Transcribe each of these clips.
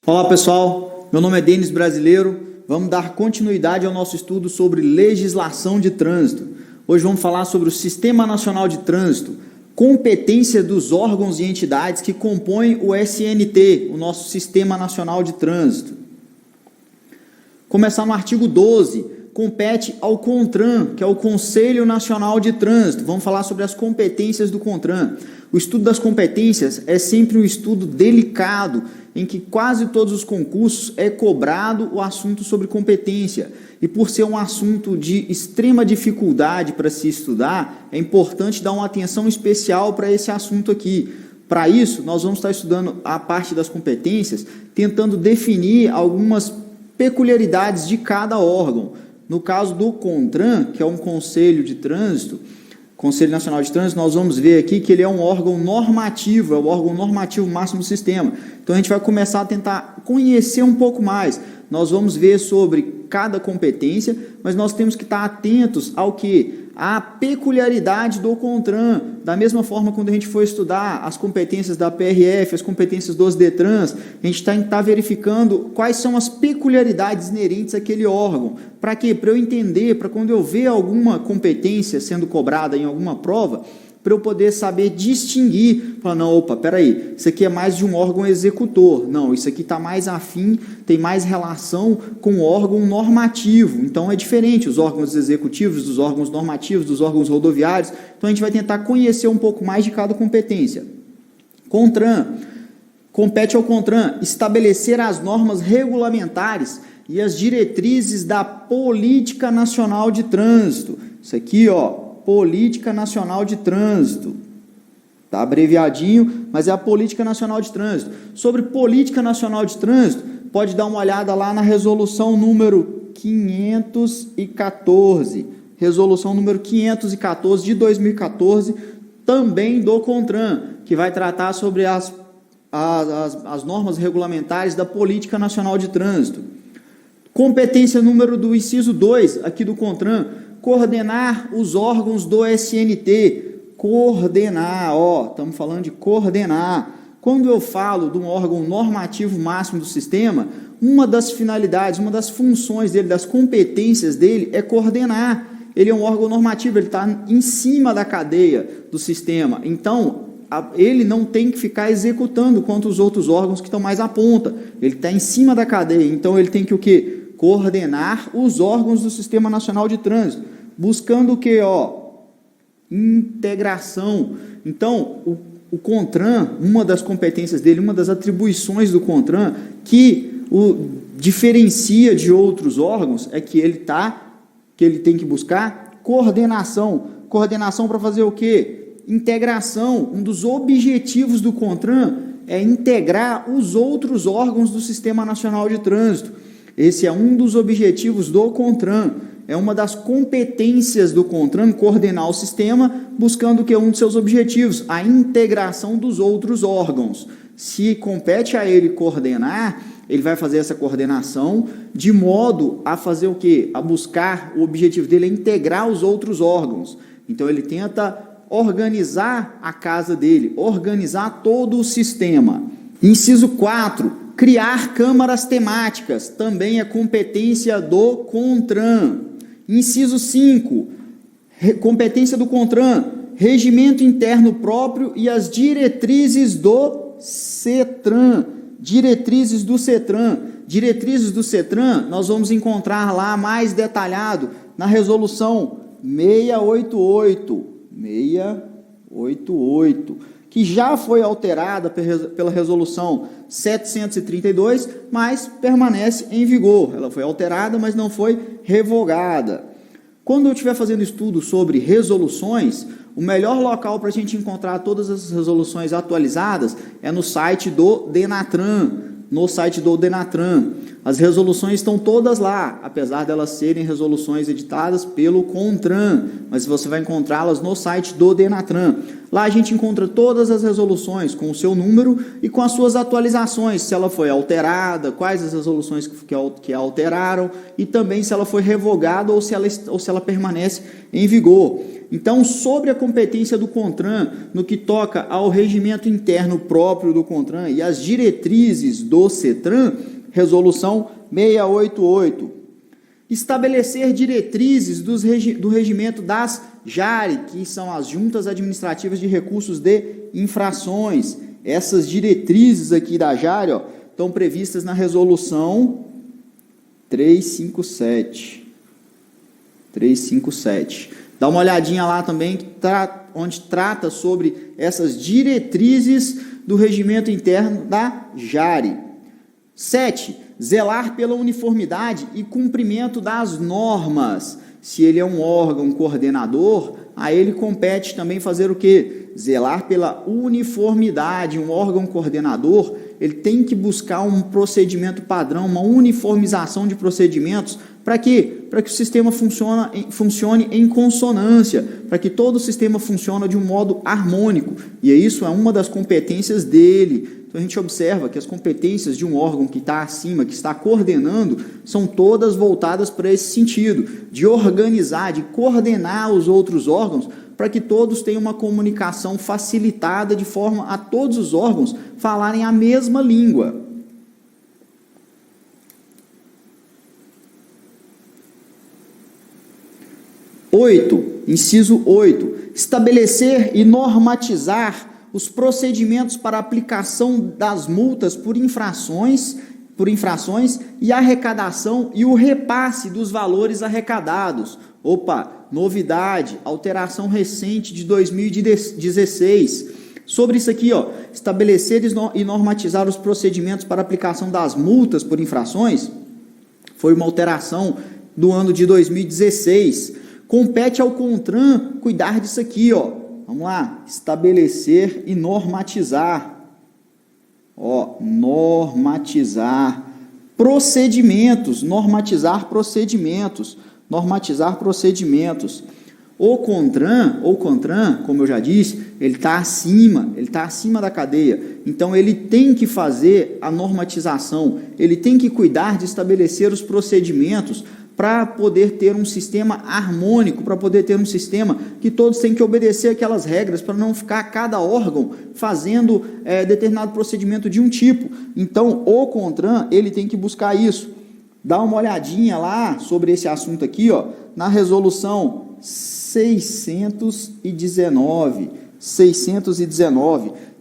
Olá pessoal, meu nome é Denis Brasileiro, vamos dar continuidade ao nosso estudo sobre legislação de trânsito. Hoje vamos falar sobre o Sistema Nacional de Trânsito, competência dos órgãos e entidades que compõem o SNT, o nosso Sistema Nacional de Trânsito. Começar no artigo 12, compete ao CONTRAN, que é o Conselho Nacional de Trânsito. Vamos falar sobre as competências do CONTRAN. O estudo das competências é sempre um estudo delicado, em que quase todos os concursos é cobrado o assunto sobre competência. E por ser um assunto de extrema dificuldade para se estudar, é importante dar uma atenção especial para esse assunto aqui. Para isso, nós vamos estar estudando a parte das competências, tentando definir algumas peculiaridades de cada órgão. No caso do CONTRAN, que é um Conselho de Trânsito, Conselho Nacional de Trânsito, nós vamos ver aqui que ele é um órgão normativo, é o órgão normativo máximo do sistema. Então, a gente vai começar a tentar conhecer um pouco mais. Nós vamos ver sobre cada competência, mas nós temos que estar atentos ao que? A peculiaridade do CONTRAN. Da mesma forma, quando a gente for estudar as competências da PRF, as competências dos DETRANS, a gente tem que estar verificando quais são as peculiaridades inerentes àquele órgão. Para quê? Para eu entender, para quando eu ver alguma competência sendo cobrada em alguma prova, para eu poder saber distinguir, falar, não, opa, peraí, isso aqui é mais de um órgão executor, não, isso aqui está mais afim, tem mais relação com o órgão normativo, então é diferente os órgãos executivos, dos órgãos normativos, dos órgãos rodoviários, então a gente vai tentar conhecer um pouco mais de cada competência. CONTRAN, compete ao CONTRAN estabelecer as normas regulamentares e as diretrizes da Política Nacional de Trânsito, isso aqui, ó, Política Nacional de Trânsito. Está abreviadinho, mas é a Política Nacional de Trânsito. Sobre Política Nacional de Trânsito, pode dar uma olhada lá na resolução número 514. Resolução número 514 de 2014, também do CONTRAN, que vai tratar sobre as normas regulamentares da Política Nacional de Trânsito. Competência número do inciso 2, aqui do CONTRAN, coordenar os órgãos do SNT. Coordenar, ó, estamos falando de coordenar. Quando eu falo de um órgão normativo máximo do sistema, uma das finalidades, uma das funções dele, das competências dele é coordenar. Ele é um órgão normativo, ele está em cima da cadeia do sistema. Então, ele não tem que ficar executando quanto os outros órgãos que estão mais à ponta. Ele está em cima da cadeia, então ele tem que o quê? Coordenar os órgãos do Sistema Nacional de Trânsito. Buscando o quê? Integração. Então, o CONTRAN, uma das competências dele, uma das atribuições do CONTRAN, que o diferencia de outros órgãos, é que ele tem que buscar coordenação. Coordenação para fazer o quê? Integração. Um dos objetivos do CONTRAN é integrar os outros órgãos do Sistema Nacional de Trânsito. Esse é um dos objetivos do CONTRAN. É uma das competências do CONTRAN, coordenar o sistema, buscando o que é um de seus objetivos, a integração dos outros órgãos. Se compete a ele coordenar, ele vai fazer essa coordenação de modo a fazer o quê? A buscar, o objetivo dele é integrar os outros órgãos. Então, ele tenta organizar a casa dele, organizar todo o sistema. Inciso 4, criar câmaras temáticas, também é competência do CONTRAN. Inciso 5, competência do CONTRAN, regimento interno próprio e as diretrizes do CETRAN. Diretrizes do CETRAN. Diretrizes do CETRAN, nós vamos encontrar lá mais detalhado na resolução 688, que já foi alterada pela resolução 732, mas permanece em vigor. Ela foi alterada, mas não foi revogada. Quando eu estiver fazendo estudo sobre resoluções, o melhor local para a gente encontrar todas as resoluções atualizadas é no site do DENATRAN. As resoluções estão todas lá, apesar de elas serem resoluções editadas pelo CONTRAN, mas você vai encontrá-las no site do DENATRAN. Lá a gente encontra todas as resoluções com o seu número e com as suas atualizações, se ela foi alterada, quais as resoluções que alteraram e também se ela foi revogada ou se ela permanece em vigor. Então, sobre a competência do CONTRAN, no que toca ao regimento interno próprio do CONTRAN e as diretrizes do CETRAN, resolução 688. Estabelecer diretrizes do regimento das JARE, que são as Juntas Administrativas de Recursos de Infrações. Essas diretrizes aqui da JARE, ó, estão previstas na resolução 357. Dá uma olhadinha lá também, onde trata sobre essas diretrizes do regimento interno da JARE. 7. Zelar pela uniformidade e cumprimento das normas. Se ele é um órgão coordenador, a ele compete também fazer o quê? Zelar pela uniformidade. Um órgão coordenador, ele tem que buscar um procedimento padrão, uma uniformização de procedimentos. Para quê? Para que o sistema funcione em consonância, para que todo o sistema funcione de um modo harmônico. E isso é uma das competências dele. Então, a gente observa que as competências de um órgão que está acima, que está coordenando, são todas voltadas para esse sentido, de organizar, de coordenar os outros órgãos, para que todos tenham uma comunicação facilitada, de forma a todos os órgãos falarem a mesma língua. Inciso 8. Estabelecer e normatizar os procedimentos para aplicação das multas por infrações e arrecadação e o repasse dos valores arrecadados. Opa, novidade, alteração recente de 2016. Sobre isso aqui, ó, estabelecer e normatizar os procedimentos para aplicação das multas por infrações, foi uma alteração do ano de 2016. Compete ao CONTRAN cuidar disso aqui, ó. Vamos lá, estabelecer e normatizar. Ó, normatizar procedimentos. O CONTRAN, como eu já disse, ele está acima da cadeia. Então, ele tem que fazer a normatização, ele tem que cuidar de estabelecer os procedimentos para poder ter um sistema harmônico, para poder ter um sistema que todos têm que obedecer aquelas regras, para não ficar cada órgão fazendo determinado procedimento de um tipo. Então, o CONTRAN, ele tem que buscar isso. Dá uma olhadinha lá sobre esse assunto aqui, ó, na resolução 619,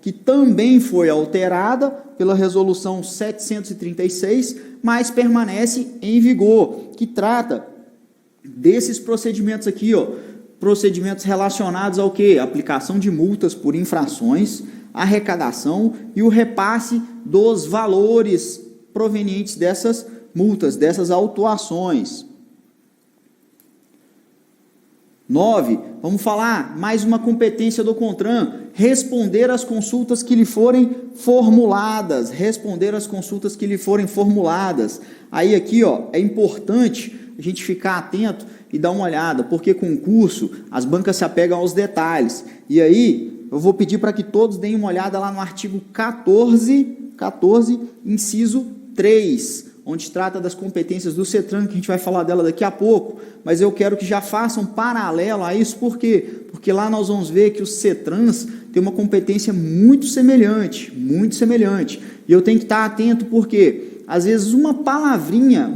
que também foi alterada pela resolução 736, mas permanece em vigor, que trata desses procedimentos aqui, ó, procedimentos relacionados ao quê? Aplicação de multas por infrações, arrecadação e o repasse dos valores provenientes dessas multas, dessas autuações. 9. Vamos falar mais uma competência do CONTRAN, responder às consultas que lhe forem formuladas, Aí aqui, ó, é importante a gente ficar atento e dar uma olhada, porque concurso, as bancas se apegam aos detalhes. E aí, eu vou pedir para que todos deem uma olhada lá no artigo 14, inciso 3, onde trata das competências do CETRAN, que a gente vai falar dela daqui a pouco, mas eu quero que já façam paralelo a isso, por quê? Porque lá nós vamos ver que os CETRANs têm uma competência muito semelhante, e eu tenho que estar atento, porque às vezes uma palavrinha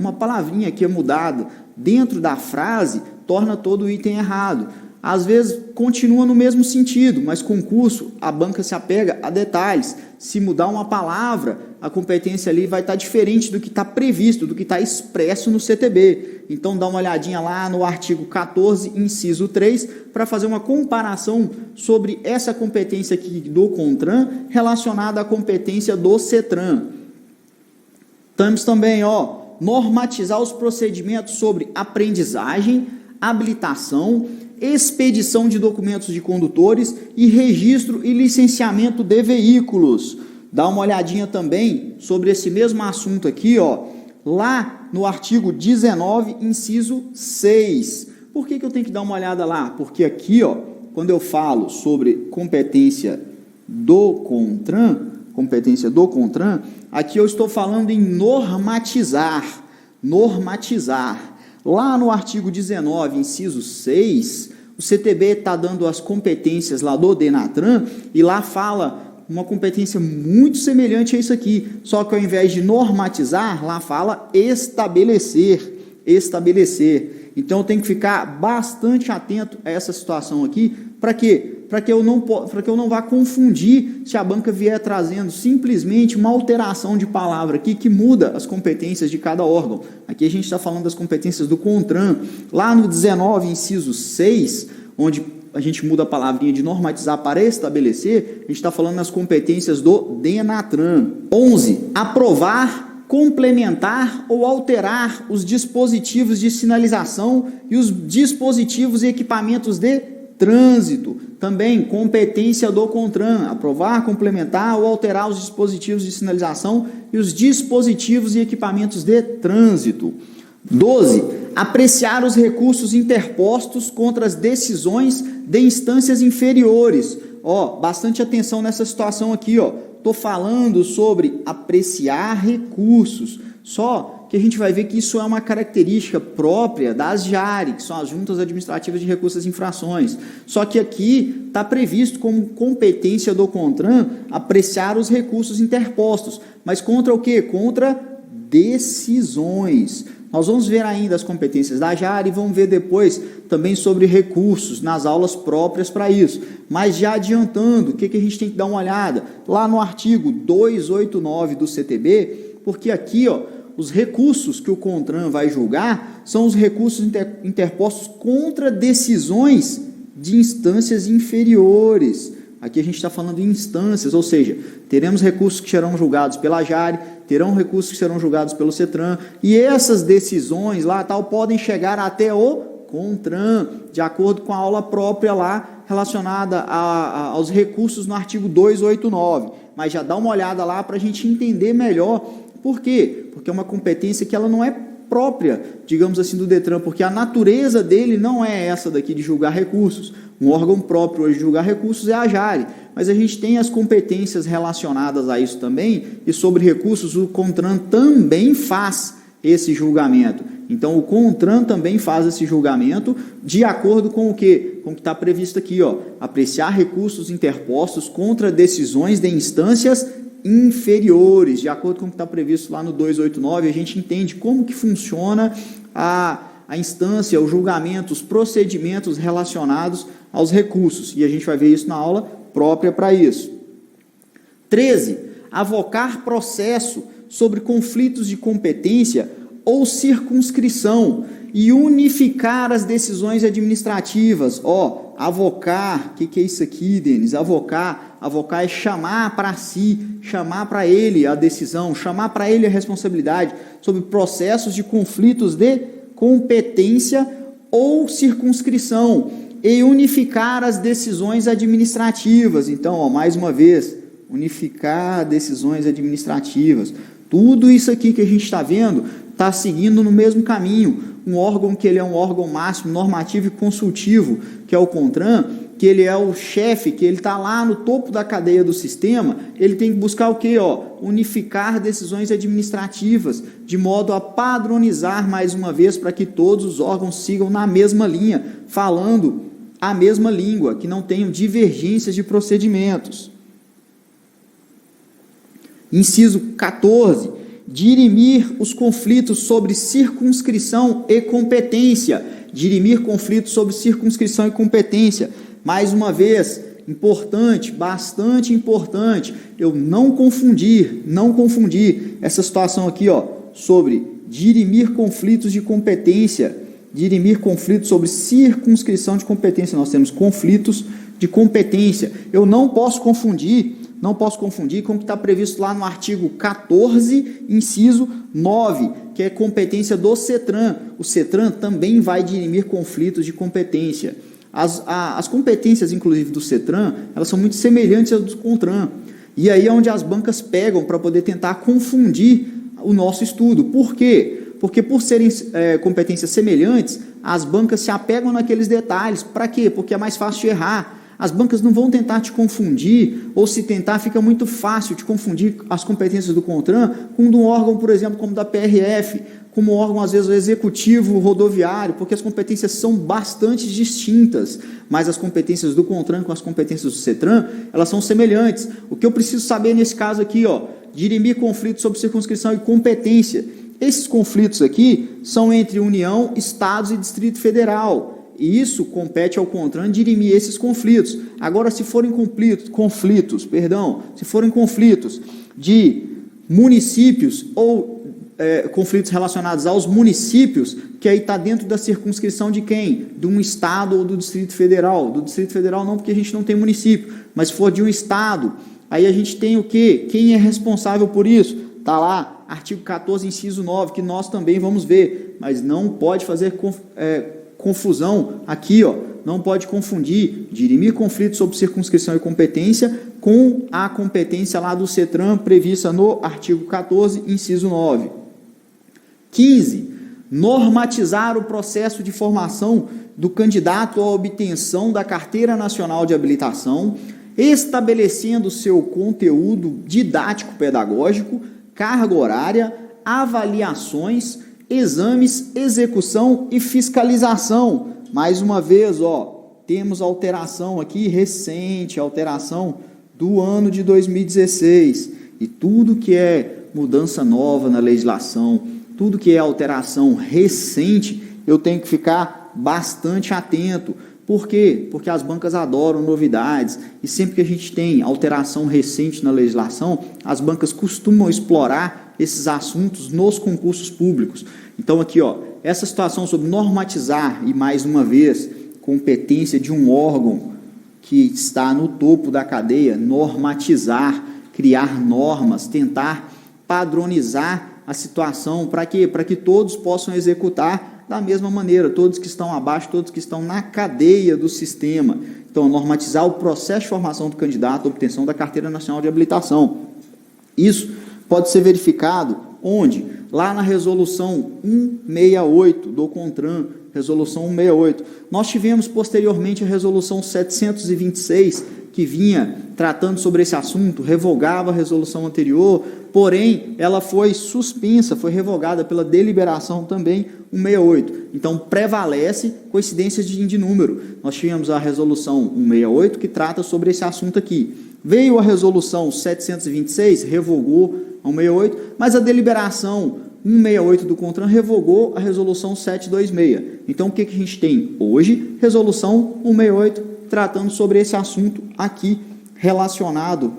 que é mudada dentro da frase, torna todo o item errado. Às vezes continua no mesmo sentido, mas concurso, a banca se apega a detalhes. Se mudar uma palavra, a competência ali vai estar diferente do que está previsto, do que está expresso no CTB. Então, dá uma olhadinha lá no artigo 14, inciso 3, para fazer uma comparação sobre essa competência aqui do CONTRAN relacionada à competência do CETRAN. Temos também, ó, normatizar os procedimentos sobre aprendizagem, habilitação, expedição de documentos de condutores e registro e licenciamento de veículos. Dá uma olhadinha também sobre esse mesmo assunto aqui, ó, lá no artigo 19, inciso 6. Por que eu tenho que dar uma olhada lá? Porque aqui, ó, quando eu falo sobre competência do CONTRAN, aqui eu estou falando em normatizar. Lá no artigo 19, inciso 6, o CTB está dando as competências lá do DENATRAN e lá fala uma competência muito semelhante a isso aqui, só que ao invés de normatizar, lá fala estabelecer. Então eu tenho que ficar bastante atento a essa situação aqui, para quê? Para que eu não vá confundir se a banca vier trazendo simplesmente uma alteração de palavra aqui que muda as competências de cada órgão. Aqui a gente está falando das competências do CONTRAN. Lá no 19, inciso 6, onde a gente muda a palavrinha de normatizar para estabelecer, a gente está falando nas competências do DENATRAN. 11. Aprovar, complementar ou alterar os dispositivos de sinalização e os dispositivos e equipamentos de trânsito. Também competência do CONTRAN, aprovar, complementar ou alterar os dispositivos de sinalização e os dispositivos e equipamentos de trânsito. 12. Apreciar os recursos interpostos contra as decisões de instâncias inferiores. Bastante atenção nessa situação aqui, Estou falando sobre apreciar recursos. Só que a gente vai ver que isso é uma característica própria das JARI, que são as Juntas Administrativas de Recursos e Infrações. Só que aqui está previsto como competência do CONTRAN apreciar os recursos interpostos. Mas contra o quê? Contra decisões. Nós vamos ver ainda as competências da JARI e vamos ver depois também sobre recursos nas aulas próprias para isso. Mas já adiantando, o que a gente tem que dar uma olhada? Lá no artigo 289 do CTB, porque aqui, os recursos que o CONTRAN vai julgar são os recursos interpostos contra decisões de instâncias inferiores. Aqui a gente está falando em instâncias, ou seja, teremos recursos que serão julgados pela JARI, terão recursos que serão julgados pelo CETRAN, e essas decisões lá podem chegar até o CONTRAN, de acordo com a aula própria lá, relacionada aos recursos no artigo 289. Mas já dá uma olhada lá para a gente entender melhor. Por quê? Porque é uma competência que ela não é própria, digamos assim, do DETRAN, porque a natureza dele não é essa daqui de julgar recursos. Um órgão próprio hoje de julgar recursos é a JARI, mas a gente tem as competências relacionadas a isso também, e sobre recursos o CONTRAN também faz esse julgamento. Então o CONTRAN também faz esse julgamento de acordo com o quê? Com o que está previsto aqui, apreciar recursos interpostos contra decisões de instâncias inferiores, de acordo com o que está previsto lá no 289, a gente entende como que funciona a instância, o julgamento, os procedimentos relacionados aos recursos, e a gente vai ver isso na aula própria para isso. 13. Avocar processo sobre conflitos de competência ou circunscrição e unificar as decisões administrativas. Avocar, o que é isso aqui, Denis? Avocar é chamar para si, chamar para ele a decisão, chamar para ele a responsabilidade sobre processos de conflitos de competência ou circunscrição e unificar as decisões administrativas. Então, mais uma vez, unificar decisões administrativas. Tudo isso aqui que a gente está vendo está seguindo no mesmo caminho. Um órgão que ele é um órgão máximo, normativo e consultivo, que é o CONTRAN, que ele é o chefe, que ele está lá no topo da cadeia do sistema, ele tem que buscar o quê? Unificar decisões administrativas, de modo a padronizar mais uma vez para que todos os órgãos sigam na mesma linha, falando a mesma língua, que não tenham divergências de procedimentos. Inciso 14. Dirimir os conflitos sobre circunscrição e competência. Dirimir conflitos sobre circunscrição e competência. Mais uma vez, importante, bastante importante, eu não confundir essa situação aqui, sobre dirimir conflitos de competência, dirimir conflitos sobre circunscrição de competência. Nós temos conflitos de competência. Eu não posso confundir com o que está previsto lá no artigo 14, inciso 9, que é competência do CETRAN. O CETRAN também vai dirimir conflitos de competência. As competências, inclusive, do CETRAN, elas são muito semelhantes às do CONTRAN. E aí é onde as bancas pegam para poder tentar confundir o nosso estudo. Por quê? Porque por serem competências semelhantes, as bancas se apegam naqueles detalhes. Para quê? Porque é mais fácil de errar. As bancas não vão tentar te confundir, ou se tentar, fica muito fácil de confundir as competências do CONTRAN com de um órgão, por exemplo, como da PRF, como um órgão, às vezes, executivo rodoviário, porque as competências são bastante distintas, mas as competências do CONTRAN com as competências do CETRAN, elas são semelhantes. O que eu preciso saber nesse caso aqui, dirimir conflitos sobre circunscrição e competência. Esses conflitos aqui são entre União, Estados e Distrito Federal. E isso compete ao CONTRAN dirimir esses conflitos. Agora, se forem conflitos de municípios ou conflitos relacionados aos municípios, que aí está dentro da circunscrição de quem? De um Estado ou do Distrito Federal. Do Distrito Federal não, porque a gente não tem município, mas se for de um Estado, aí a gente tem o quê? Quem é responsável por isso? Está lá, artigo 14, inciso 9, que nós também vamos ver, mas não pode fazer confusão aqui, não pode confundir dirimir conflitos sobre circunscrição e competência com a competência lá do CETRAN prevista no artigo 14, inciso 9. 15. Normatizar o processo de formação do candidato à obtenção da Carteira Nacional de Habilitação, estabelecendo seu conteúdo didático-pedagógico, carga horária, avaliações, exames, execução e fiscalização. Mais uma vez, temos alteração aqui recente, alteração do ano de 2016. E tudo que é mudança nova na legislação, tudo que é alteração recente, eu tenho que ficar bastante atento. Por quê? Porque as bancas adoram novidades e sempre que a gente tem alteração recente na legislação, as bancas costumam explorar esses assuntos nos concursos públicos. Então aqui, essa situação sobre normatizar e mais uma vez, competência de um órgão que está no topo da cadeia, normatizar, criar normas, tentar padronizar a situação, para quê? Para que todos possam executar da mesma maneira, todos que estão abaixo, todos que estão na cadeia do sistema. Então, normatizar o processo de formação do candidato à obtenção da Carteira Nacional de Habilitação. Isso pode ser verificado onde? Lá na resolução 168 do CONTRAN, resolução 168. Nós tivemos posteriormente a resolução 726, que vinha tratando sobre esse assunto, revogava a resolução anterior, porém, ela foi suspensa, foi revogada pela deliberação também 168. Então, prevalece coincidências de número. Nós tínhamos a resolução 168, que trata sobre esse assunto aqui. Veio a resolução 726, revogou a 168, mas a deliberação 168 do CONTRAN revogou a resolução 726. Então, o que a gente tem hoje? Resolução 168, tratando sobre esse assunto aqui, relacionado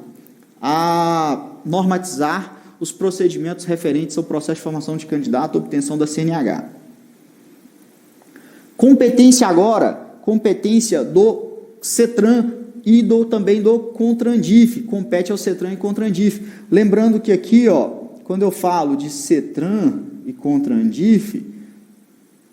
a normatizar os procedimentos referentes ao processo de formação de candidato à obtenção da CNH. Competência agora, competência do CETRAN e também do CONTRANDIF, compete ao CETRAN e CONTRANDIF. Lembrando que aqui, quando eu falo de CETRAN e CONTRANDIF,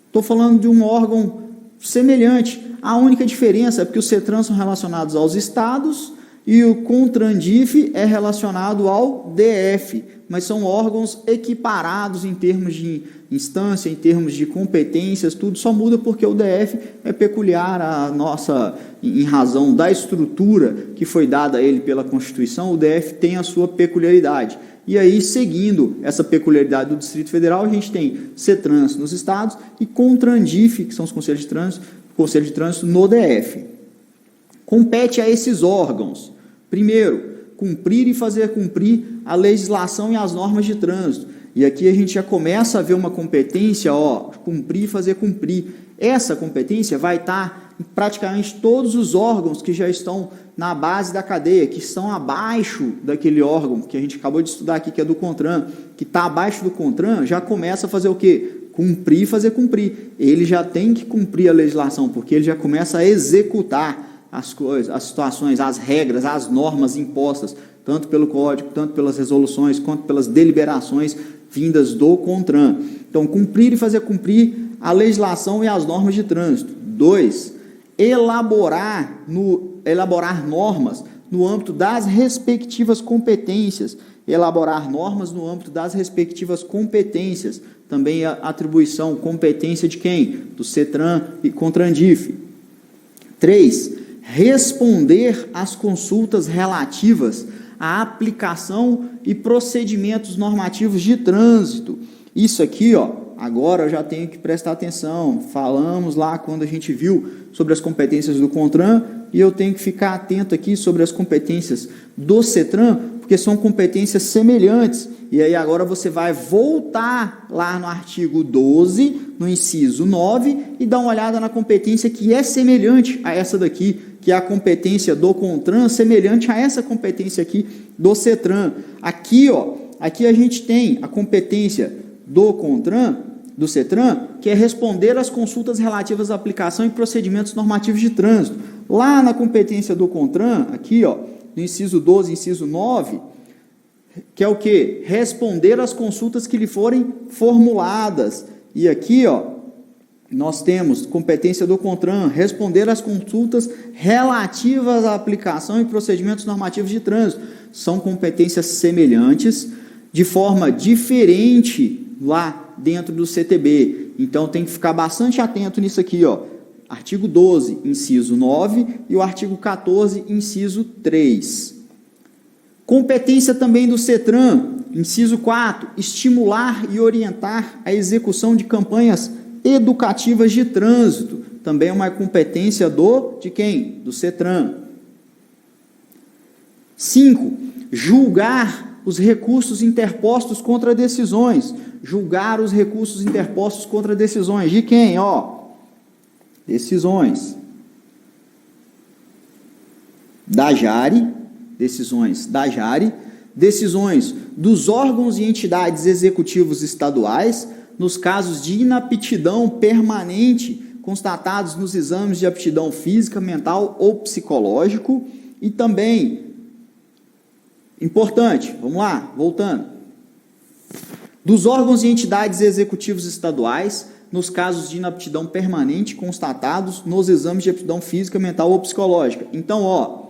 estou falando de um órgão semelhante. A única diferença é porque os CETRAN são relacionados aos estados e o CONTRANDIF é relacionado ao DF, mas são órgãos equiparados em termos de instância, em termos de competências, tudo só muda porque o DF é peculiar à nossa, em razão da estrutura que foi dada a ele pela Constituição, o DF tem a sua peculiaridade. E aí, seguindo essa peculiaridade do Distrito Federal, a gente tem CETRANs nos estados e CONTRANDIF, que são os conselhos de trânsito no DF. Compete a esses órgãos, primeiro, cumprir e fazer cumprir a legislação e as normas de trânsito. E aqui a gente já começa a ver uma competência, cumprir e fazer cumprir. Essa competência vai estar em praticamente todos os órgãos que já estão na base da cadeia, que estão abaixo daquele órgão que a gente acabou de estudar aqui, que é do CONTRAN, que está abaixo do CONTRAN, já começa a fazer o quê? Cumprir e fazer cumprir. Ele já tem que cumprir a legislação, porque ele já começa a executar as coisas, as situações, as regras, as normas impostas, tanto pelo Código, tanto pelas resoluções, quanto pelas deliberações vindas do CONTRAN. Então, cumprir e fazer cumprir a legislação e as normas de trânsito. 2. Elaborar normas no âmbito das respectivas competências. Elaborar normas no âmbito das respectivas competências. Também a atribuição, competência de quem? Do CETRAN e CONTRANDIF. 3. Responder às consultas relativas à aplicação e procedimentos normativos de trânsito. Isso aqui, agora eu já tenho que prestar atenção. Falamos lá quando a gente viu sobre as competências do CONTRAN, e eu tenho que ficar atento aqui sobre as competências do CETRAN, porque são competências semelhantes. E aí agora você vai voltar lá no artigo 12, no inciso 9, e dar uma olhada na competência que é semelhante a essa daqui, que é a competência do CONTRAN, semelhante a essa competência aqui do CETRAN. Aqui, aqui a gente tem a competência do CONTRAN, do CETRAN, que é responder às consultas relativas à aplicação e procedimentos normativos de trânsito. Lá na competência do CONTRAN, aqui, no inciso 12, inciso 9, que é o quê? Responder às consultas que lhe forem formuladas. E aqui, nós temos competência do CONTRAN, responder às consultas relativas à aplicação e procedimentos normativos de trânsito. São competências semelhantes, de forma diferente lá dentro do CTB. Então, tem que ficar bastante atento nisso aqui, Artigo 12, inciso 9, e o artigo 14, inciso 3. Competência também do CETRAN, inciso 4, estimular e orientar a execução de campanhas educativas de trânsito. Também é uma competência de quem? Do CETRAN. 5. Julgar os recursos interpostos contra decisões. Julgar os recursos interpostos contra decisões. De quem? Decisões da JARE, decisões dos órgãos e entidades executivos estaduais, nos casos de inaptidão permanente constatados nos exames de aptidão física, mental ou psicológico, e também, importante, vamos lá, voltando, dos órgãos e entidades executivos estaduais, nos casos de inaptidão permanente constatados nos exames de aptidão física, mental ou psicológica. Então,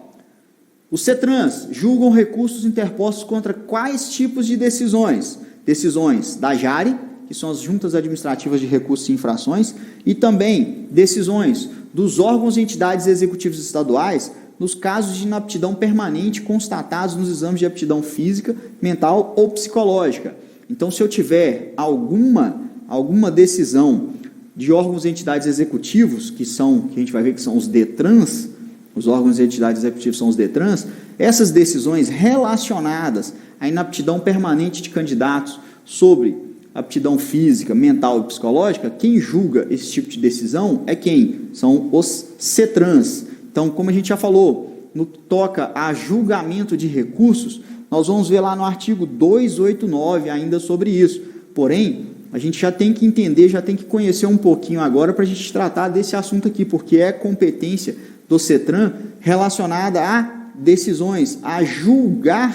os CETRANs julgam recursos interpostos contra quais tipos de decisões? Decisões da JARE, que são as Juntas Administrativas de Recursos e Infrações, e também decisões dos órgãos e entidades executivos estaduais, nos casos de inaptidão permanente constatados nos exames de aptidão física, mental ou psicológica. Então, se eu tiver alguma decisão de órgãos e entidades executivos, que a gente vai ver que são os DETRANs, os órgãos e entidades executivos são os DETRANs, essas decisões relacionadas à inaptidão permanente de candidatos sobre aptidão física, mental e psicológica, quem julga esse tipo de decisão é quem? São os CETRANs. Então, como a gente já falou, no que toca a julgamento de recursos, nós vamos ver lá no artigo 289 ainda sobre isso. Porém, a gente já tem que entender, já tem que conhecer um pouquinho agora para a gente tratar desse assunto aqui, porque é competência do CETRAN relacionada a decisões, a julgar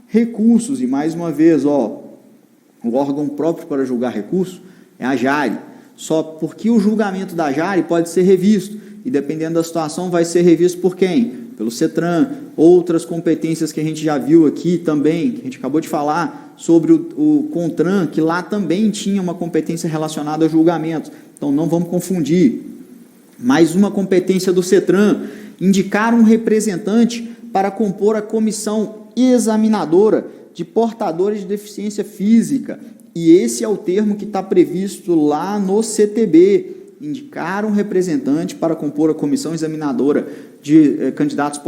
recursos. E mais uma vez, o órgão próprio para julgar recursos é a JARE. Só porque o julgamento da JARE pode ser revisto, e dependendo da situação vai ser revisto por quem? Pelo CETRAN. Outras competências que a gente já viu aqui também, que a gente acabou de falar sobre o CONTRAN, que lá também tinha uma competência relacionada a julgamentos. Então não vamos confundir. Mais uma competência do CETRAN: indicar um representante para compor a comissão examinadora de portadores de deficiência física. E esse é o termo que está previsto lá no CTB. Indicar um representante para compor a comissão examinadora de candidatos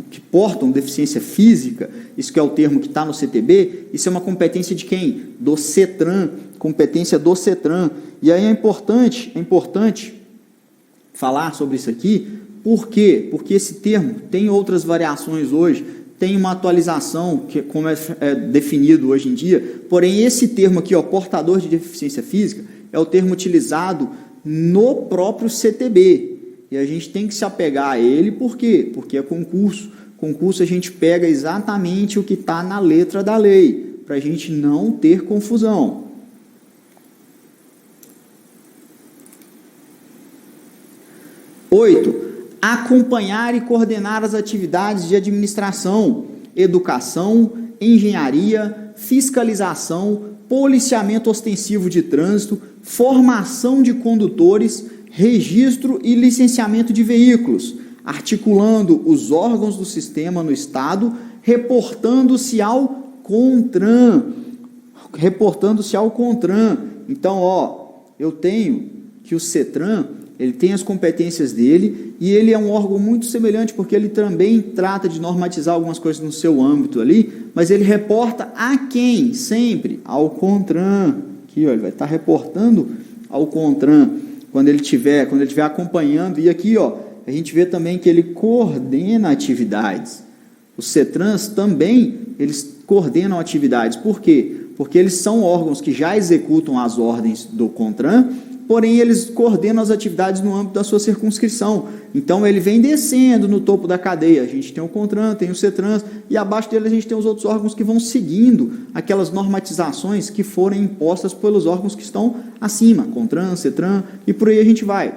que portam deficiência física. Isso que é o termo que está no CTB. Isso é uma competência de quem? Do CETRAN, competência do CETRAN. E aí é importante falar sobre isso aqui. Por quê? Porque esse termo tem outras variações hoje, tem uma atualização, como é definido hoje em dia, porém esse termo aqui, portador de deficiência física, é o termo utilizado no próprio CTB, e a gente tem que se apegar a ele. Por quê? Porque é concurso. Concurso a gente pega exatamente o que está na letra da lei, para a gente não ter confusão. 8. acompanhar e coordenar as atividades de administração, educação, engenharia, fiscalização, policiamento ostensivo de trânsito, formação de condutores, registro e licenciamento de veículos, articulando os órgãos do sistema no Estado, reportando-se ao CONTRAN. Então, eu tenho que o CETRAN, ele tem as competências dele e ele é um órgão muito semelhante, porque ele também trata de normatizar algumas coisas no seu âmbito ali, mas ele reporta a quem? Sempre ao CONTRAN. Aqui, ele vai estar reportando ao CONTRAN quando ele estiver acompanhando. E aqui, a gente vê também que ele coordena atividades. Os CETRANs também, eles coordenam atividades. Por quê? Porque eles são órgãos que já executam as ordens do CONTRAN, porém eles coordenam as atividades no âmbito da sua circunscrição. Então, ele vem descendo no topo da cadeia. A gente tem o CONTRAN, tem o CETRAN, e abaixo dele a gente tem os outros órgãos que vão seguindo aquelas normatizações que forem impostas pelos órgãos que estão acima, CONTRAN, CETRAN, e por aí a gente vai.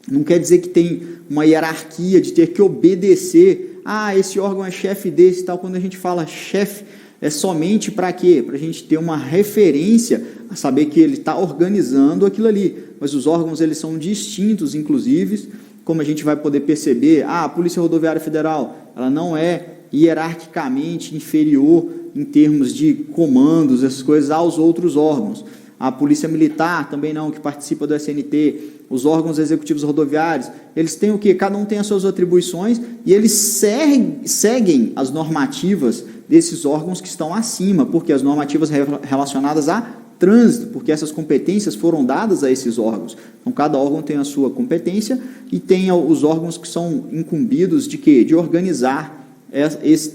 Não quer dizer que tem uma hierarquia de ter que obedecer, esse órgão é chefe desse e tal. Quando a gente fala chefe, é somente para quê? Para a gente ter uma referência a saber que ele está organizando aquilo ali. Mas os órgãos, eles são distintos, inclusive, como a gente vai poder perceber, a Polícia Rodoviária Federal, ela não é hierarquicamente inferior em termos de comandos, essas coisas, aos outros órgãos. A Polícia Militar também não, que participa do SNT, os órgãos executivos rodoviários, eles têm o quê? Cada um tem as suas atribuições e eles seguem as normativas desses órgãos que estão acima, porque as normativas relacionadas a trânsito, porque essas competências foram dadas a esses órgãos. Então, cada órgão tem a sua competência e tem os órgãos que são incumbidos de quê? De organizar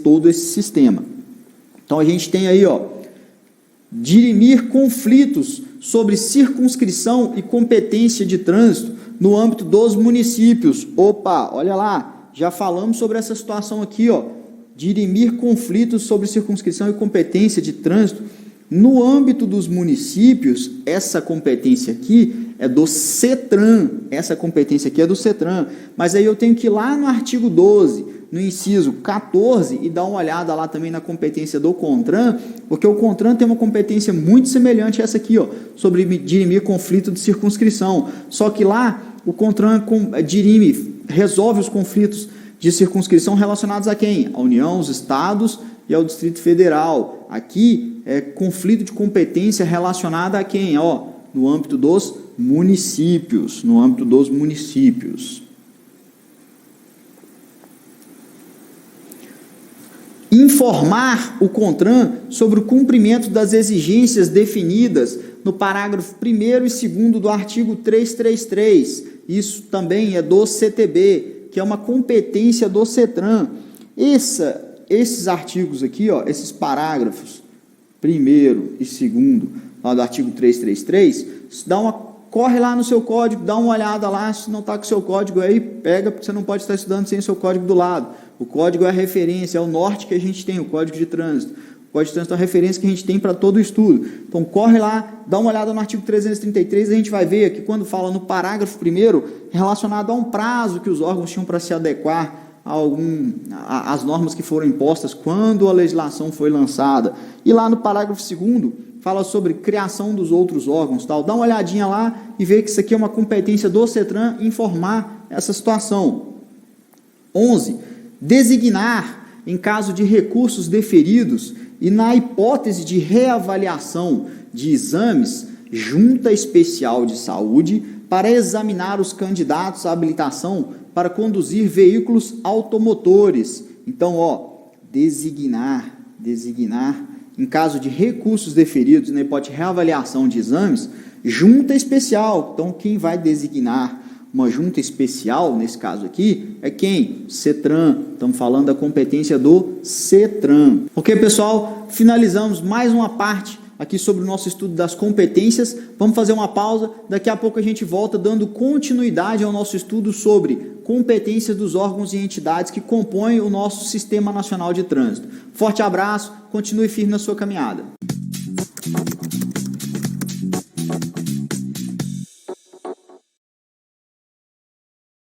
todo esse sistema. Então, a gente tem aí, dirimir conflitos sobre circunscrição e competência de trânsito no âmbito dos municípios. Opa, olha lá, já falamos sobre essa situação aqui, dirimir conflitos sobre circunscrição e competência de trânsito no âmbito dos municípios. Essa competência aqui é do CETRAN, mas aí eu tenho que ir lá no artigo 12, no inciso 14, e dar uma olhada lá também na competência do CONTRAN, porque o CONTRAN tem uma competência muito semelhante a essa aqui, sobre dirimir conflito de circunscrição, só que lá o CONTRAN resolve os conflitos de circunscrição relacionados a quem? A União, os estados e ao Distrito Federal. Aqui é conflito de competência relacionada a quem? No âmbito dos municípios. Informar o CONTRAN sobre o cumprimento das exigências definidas no parágrafo 1º e 2º do artigo 333. Isso também é do CTB, que é uma competência do CETRAN. Esses artigos aqui, esses parágrafos 1º e 2º, lá do artigo 333, corre lá no seu código, dá uma olhada lá, se não está com o seu código aí, pega, porque você não pode estar estudando sem o seu código do lado. O código é a referência, é o norte que a gente tem, o código de trânsito. O código de trânsito é a referência que a gente tem para todo o estudo. Então, corre lá, dá uma olhada no artigo 333, a gente vai ver aqui, quando fala no parágrafo 1º, relacionado a um prazo que os órgãos tinham para se adequar às normas que foram impostas quando a legislação foi lançada. E lá no parágrafo 2º, fala sobre criação dos outros órgãos, tal. Dá uma olhadinha lá e vê que isso aqui é uma competência do CETRAN informar essa situação. 11. Designar, em caso de recursos deferidos e na hipótese de reavaliação de exames, junta especial de saúde para examinar os candidatos à habilitação para conduzir veículos automotores. Então, designar, em caso de recursos deferidos na hipótese de reavaliação de exames, junta especial. Então, quem vai designar uma junta especial, nesse caso aqui, é quem? CETRAN. Estamos falando da competência do CETRAN. Ok, pessoal? Finalizamos mais uma parte aqui sobre o nosso estudo das competências. Vamos fazer uma pausa. Daqui a pouco a gente volta dando continuidade ao nosso estudo sobre competências dos órgãos e entidades que compõem o nosso Sistema Nacional de Trânsito. Forte abraço, continue firme na sua caminhada.